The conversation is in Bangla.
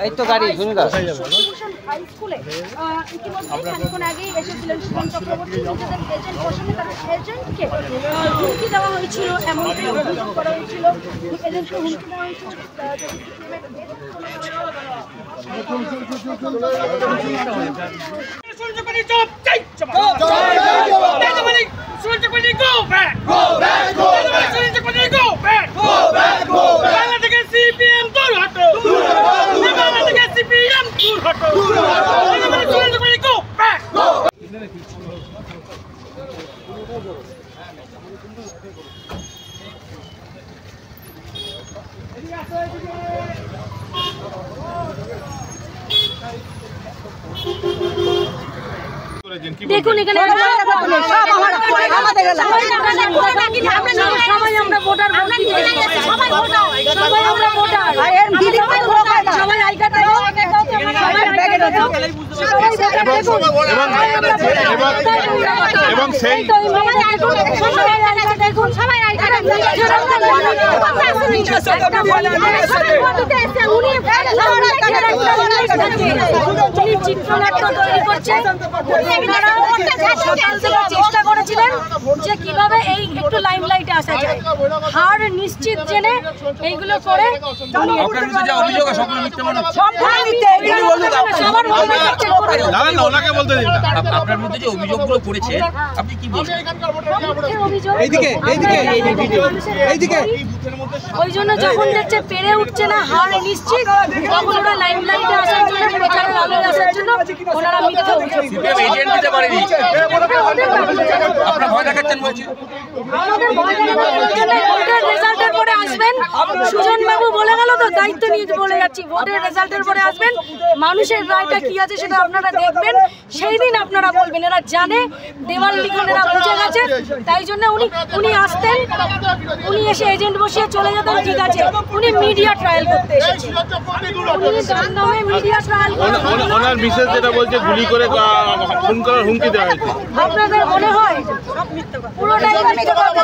এই তো গাড়ি শুনুন হাই স্কুলে ইতিমধ্যে কিছুক্ষণ আগেই এসেছিলেন সুমন চক্রবর্তী নিজেদের এজেন্ট বসানে তার এজেন্টকে হুমকি দেওয়া হয়েছিল এমনটাই অভিযোগ করা হয়েছিল এজেন্টকে হুমকি দেওয়া হয়েছিল দেখুন এখানে সবাই আমরা ভোটার সবাই আই কার্ড এবং সেই দেখুন সবাই আই কার্ড চিত্রনাট্য তৈরি করছে চেষ্টা করেছিলেন যে কিভাবে এই একটু লাইমলাইটে আসা যায় হার নিশ্চিত জেনে এইগুলো করে আপনার মধ্যে যে অভিযোগগুলো করেছে আপনি কি বলছেন? ওই জন্য যখন দেখছে পেরে উঠছে না হার নিশ্চিত তখন ওরা লাইমলাইটে আসার জন্য প্রচারের আলোয় আসার জন্য ওনারা মিথ্যা রেজাল্টের পরে আসবেন সুজন বাবু বলে গেল তো দায়িত্ব নিয়ে বলে যাচ্ছি ভোটের রেজাল্টের পরে আসবেন মানুষের রায়টা কি আছে সেটা আপনারা দেখবেন সেই দিন আপনারা বলবেন এরা জানে দেওয়াল লিখন এরা বুঝে গেছে তাই জন্য উনি আসতেন উনি এসে এজেন্ট বসিয়ে চলে যেতেন ঠিক আছে উনি মিডিয়া ট্রায়াল করতে এসেছেন উনি দমদমে মিডিয়া ট্রায়াল ওনার বিশেষ যেটা বলছে গুলি করে খুন করার হুমকি দেওয়া হয়েছে আপনাদের মনে হয় পুরোটাই মিথ্যা কথা